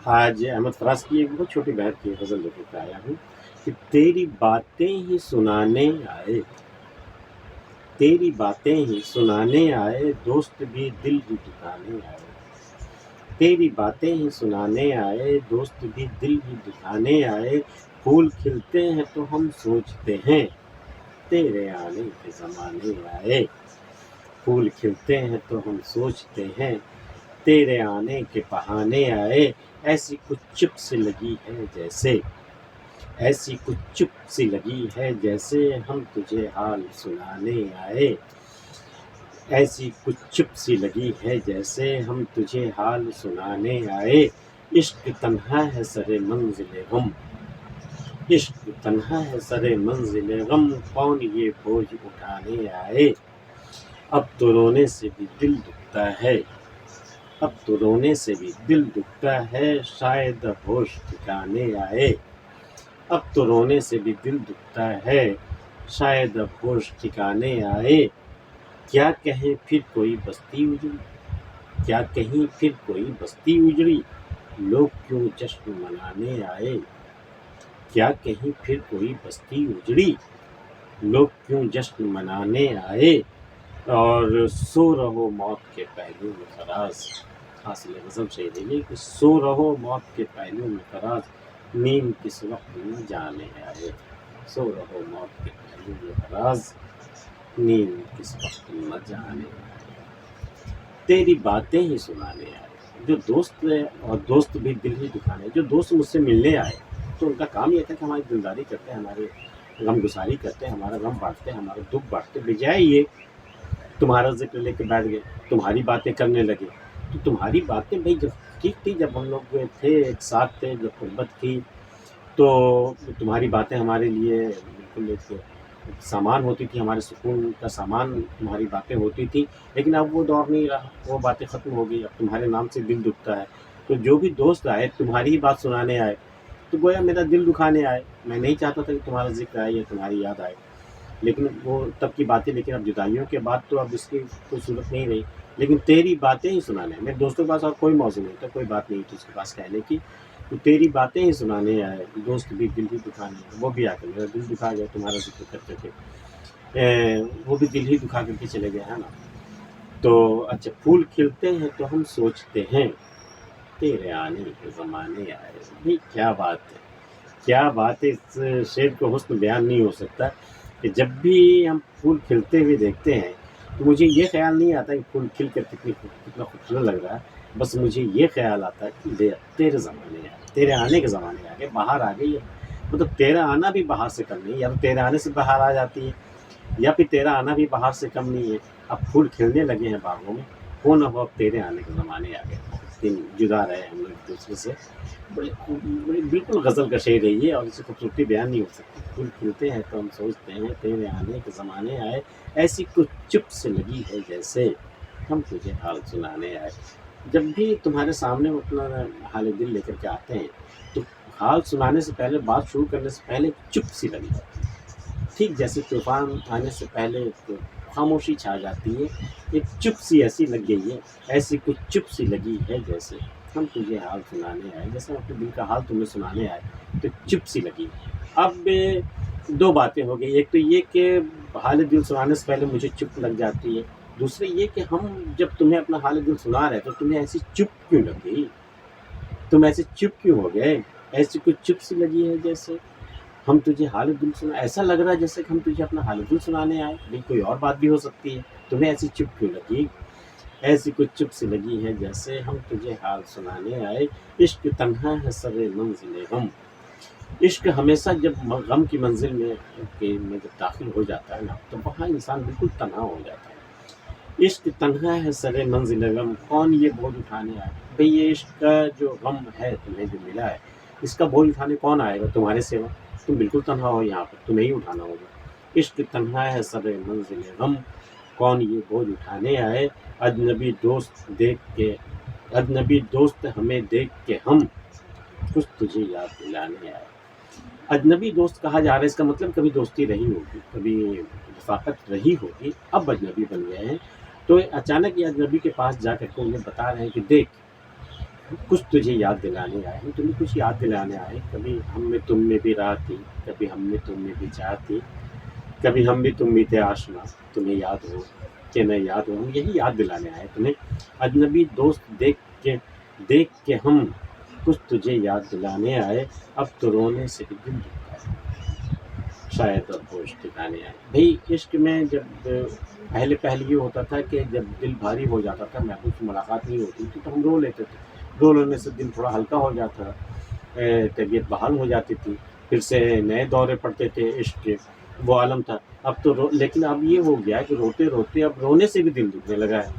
آج احمد فراز کی ایک بہت چھوٹی بہن کی غزل لے کے آیا ہوں کہ تیری باتیں ہی سنانے آئے، تیری باتیں ہی سنانے آئے، دوست بھی دل ہی دکھانے آئے، تیری باتیں ہی سنانے آئے، دوست بھی دل ہی دکھانے آئے، پھول کھلتے ہیں تو ہم سوچتے ہیں تیرے آنے کے زمانے آئے، پھول کھلتے ہیں تو ہم سوچتے ہیں تیرے آنے کے بہانے آئے، ایسی کچھ چپ سی لگی ہے جیسے، ایسی کچھ چپ سی لگی ہے جیسے ہم تجھے حال سنانے آئے، ایسی کچھ چپ سی لگی ہے جیسے ہم تجھے حال سنانے آئے، عشق تنہا ہے سر منزل غم، عشق تنہا ہے سر منزل غم، کون یہ بوجھ اٹھانے آئے، اب تو رونے سے بھی دل دکھتا ہے، اب تو رونے سے بھی دل دکھتا ہے، شاید اب ہوش ٹھکانے آئے، اب تو رونے سے بھی دل دکھتا ہے، شاید اب ہوش ٹھکانے آئے، کیا کہیں پھر کوئی بستی اجڑی، کیا کہیں پھر کوئی بستی اجڑی، لوگ کیوں جشن منانے آئے، کیا کہیں پھر کوئی بستی اجڑی، لوگ کیوں جشن منانے آئے، اور سو رہو موت کے پہلو میں فراز، حاصل غزل شعر ہے یہ کہ سو رہو موت کے پہلو میں فراز، نیند کس وقت نہ جانے آئے، سو رہو موت کے پہلو میں فراز، نیند کس وقت نہ جانے آئے، تیری باتیں ہی سنانے آئے، جو دوست ہے اور دوست بھی دل ہی دکھانے، جو دوست مجھ سے ملنے آئے تو ان کا کام یہ تھا کہ ہماری دلداری کرتے ہیں، ہمارے غم گساری کرتے ہیں، ہمارا غم بانٹتے ہیں، ہمارا دکھ بانٹتے، بجائے یہ تمہارا ذکر لے کے بیٹھ گئے، تمہاری باتیں کرنے لگے، تو تمہاری باتیں بھائی جب ٹھیک تھی، جب ہم لوگ تھے ایک ساتھ تھے، جب قربت تھی، تو تمہاری باتیں ہمارے لیے بالکل ایک سامان ہوتی تھی، ہمارے سکون کا سامان تمہاری باتیں ہوتی تھی، لیکن اب وہ دور نہیں رہا، وہ باتیں ختم ہو گئی، اب تمہارے نام سے دل دکھتا ہے، تو جو بھی دوست آئے تمہاری ہی بات سنانے آئے تو گویا میرا دل دکھانے آئے، میں نہیں چاہتا تھا کہ تمہارا ذکر آئے یا تمہاری یاد آئے، لیکن وہ تب کی باتیں، لیکن اب جدائیوں کے بعد تو اب اس کی کوئی صورت نہیں رہی، لیکن تیری باتیں ہی سنانے، میرے دوستوں کے پاس اور کوئی موضوع نہیں تھا، کوئی بات نہیں تھی اس کے پاس کہنے کی، تو تیری باتیں ہی سنانے آئے، دوست بھی دل ہی دکھانے، وہ بھی آ کے میرا دل دکھا گیا تمہارا ذکر کرتے تھے، وہ بھی دل ہی دکھا کر کے چلے گئے، ہے نا، تو اچھا پھول کھلتے ہیں تو ہم سوچتے ہیں تیرے آنے کے زمانے آئے، بھائی کیا بات ہے، کیا بات ہے، اس شعر کو حسن بیان نہیں ہو سکتا کہ جب بھی ہم پھول کھلتے ہوئے دیکھتے ہیں تو مجھے یہ خیال نہیں آتا کہ پھول کھل کر کتنا خوبصورت لگ رہا ہے، بس مجھے یہ خیال آتا ہے کہ تیرے زمانے آئے، تیرے آنے کے زمانے آ گئے، باہر آ گئی ہے، مطلب تیرا آنا بھی باہر سے کم نہیں، یا تو تیرے آنے سے باہر آ جاتی ہے، یا پھر تیرا آنا بھی باہر سے کم نہیں ہے، اب پھول کھلنے لگے ہیں باغوں میں، ہو نہ ہو اب تیرے آنے کے زمانے آ گئے، لیکن جدا رہے ہم لوگ ایک دوسرے سے، بڑی بالکل غزل کا شعر ہے یہ، اور اسے خوبصورتی بیان نہیں ہو سکتی، پھول کھلتے ہیں تو ہم سوچتے ہیں تیرے آنے کے زمانے آئے، ایسی کچھ چپ سے لگی ہے جیسے ہم تجھے حال سنانے آئے، جب بھی تمہارے سامنے وہ اپنا حال دل لے کر کے آتے ہیں تو حال سنانے سے پہلے، بات شروع کرنے سے پہلے چپ سی لگی جاتی ہے، ٹھیک جیسے طوفان آنے سے پہلے ایک خاموشی چھا جاتی ہے، ایک چپ سی ایسی لگ گئی ہے، ایسی کچھ چپ سی لگی ہے جیسے ہم تجھے حال سنانے آئے، جیسے ہم اپنے دل کا حال تمہیں سنانے آئے، تو چپ سی لگی۔ اب دو باتیں ہو گئی، ایک تو یہ کہ حال دل سنانے سے پہلے مجھے چپ لگ جاتی ہے، دوسرے یہ کہ ہم جب تمہیں اپنا حال دل سنا رہے تو تمہیں ایسی چپ کیوں لگ گئی، تم ایسے چپ کیوں ہو گئے، ایسی کچھ چپ سی لگی ہے جیسے ہم تجھے حال دل سنا، ایسا لگ رہا ہے جیسے کہ ہم تجھے اپنا حال دل سنانے آئے، نہیں کوئی اور بات بھی ہو سکتی ہے، تمہیں ایسی چپ کیوں لگی، ایسی کچھ چپ سی لگی ہے جیسے ہم تجھے حال سنانے آئے، عشق تنہا ہے سر منزل غم، عشق ہمیشہ جب غم کی منزل میں جب داخل ہو جاتا ہے نا تو وہاں انسان بالکل تنہا ہو جاتا ہے، عشق تنہا ہے سر منزل غم، کون یہ بوجھ اٹھانے آئے، بھئی یہ عشق کا جو غم ہے تمہیں جو ملا ہے اس کا بوجھ اٹھانے کون آئے گا تمہارے سوا، تم بالکل تنہا ہو، یہاں پر تمہیں ہی اٹھانا ہوگا، عشق تنہا ہے سر منزل غم، کون یہ بوجھ اٹھانے آئے، اجنبی دوست دیکھ کے، اجنبی دوست ہمیں دیکھ کے ہم کچھ تجھے یاد دلانے آئے، اجنبی دوست کہا جا رہا ہے، اس کا مطلب کبھی دوستی رہی ہوگی، کبھی رفاقت رہی ہوگی، اب اجنبی بن گئے ہیں، تو اچانک یہ اجنبی کے پاس جا کر کے انہیں بتا رہے ہیں کہ دیکھ کچھ تجھے یاد دلانے آئے ہیں، تمہیں کچھ یاد دلانے آئے، کبھی ہم میں تم میں بھی راہ تھی، کبھی ہم میں تم میں بھی چاہ تھی، کبھی ہم بھی تم بھی تھے آشنا، تمہیں یاد ہو کہ میں یاد ہوں، یہی یاد دلانے آئے تمہیں اجنبی دوست دیکھ کے ہم، کچھ تجھے یاد دلانے آئے، اب تو رونے سے بھی دل دکھتا ہے، شاید اب ہوش ٹھکانے آئے۔ بھئی عشق میں جب پہلے یہ ہوتا تھا کہ جب دل بھاری ہو جاتا تھا، محبوب سے ملاقات نہیں ہوتی تھی تو ہم رو لیتے تھے، رو لینے سے دل تھوڑا ہلکا ہو جاتا، طبیعت بحال ہو جاتی تھی، پھر سے نئے دورے پڑتے تھے عشق کے، وہ عالم تھا۔ اب تو لیکن اب یہ ہو گیا کہ روتے روتے اب رونے سے بھی دل دکھنے لگا ہے۔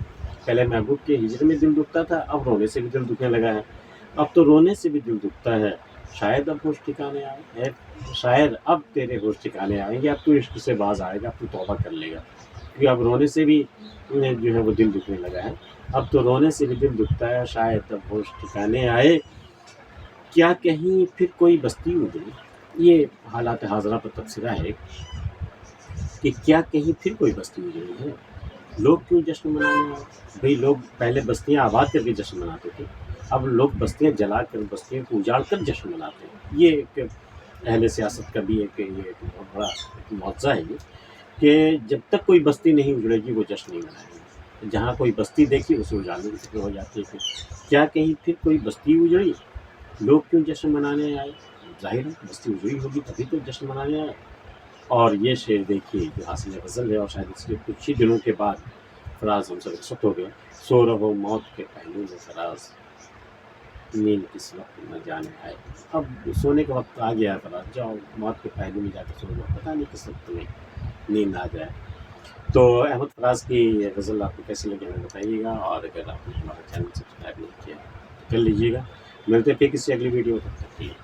پہلے محبوب کے ہجر میں دل دکھتا تھا، اب رونے سے بھی دل دکھنے لگا ہے، اب تو رونے سے بھی دل دکھتا ہے، شاید اب ہوش ٹھکانے آئے، شاید اب تیرے ہوش ٹھکانے آئیں گے، اب تو عشق سے باز آئے گا، اب تو توبہ کر لے گا، کیونکہ اب رونے سے بھی جو ہے وہ دل دکھنے لگا ہے، اب تو رونے سے بھی دل دکھتا ہے، شاید اب ہوش ٹھکانے آئے، کیا کہیں پھر کوئی بستی اجڑی۔ یہ حالات حاضرہ پر تبصرہ ہے کہ کیا کہیں پھر کوئی بستی اجڑی ہے، لوگ کیوں جشن منانے آئے۔ بھئی لوگ پہلے بستیاں آباد کر کے جشن مناتے تھے، اب لوگ بستیاں جلا کر، بستیوں کو اجاڑ کر جشن مناتے ہیں۔ یہ ایک اہل سیاست کا بھی ایک بہت بڑا معجزہ ہے یہ، کہ جب تک کوئی بستی نہیں اجڑے گی وہ جشن نہیں منائیں گے، جہاں کوئی بستی دیکھی اسے اجاڑنے کی فکر ہو جاتی ہے۔ پھر کیا کہیں پھر کوئی بستی اجڑی، لوگ کیوں جشن منانے آئے، ظاہر ہے بستی اجڑی ہوگی تبھی تو جشن منانے آئے۔ اور یہ شعر دیکھیے جو حاصل غزل ہے، اور شاید اس کے کچھ ہی دنوں کے بعد فراز ہم سے رخصت ہو گیا۔ سو رہو موت کے پہلو میں فراز، نیند کس وقت نہ جانے آئے۔ اب سونے کا وقت آ گیا ہے فراز، جاؤ موت کے پہلو میں جا کے سو جاؤ، پتہ نہیں کس وقت میں نیند آ جائے۔ تو احمد فراز کی یہ غزل آپ کو کیسی لگی ہمیں بتائیے گا، اور اگر آپ نے ہمارا چینل سبسکرائب نہیں کیا تو کر لیجیے گا۔ ملتے ہیں پھر کسی اگلی ویڈیو، تب تک کے لیے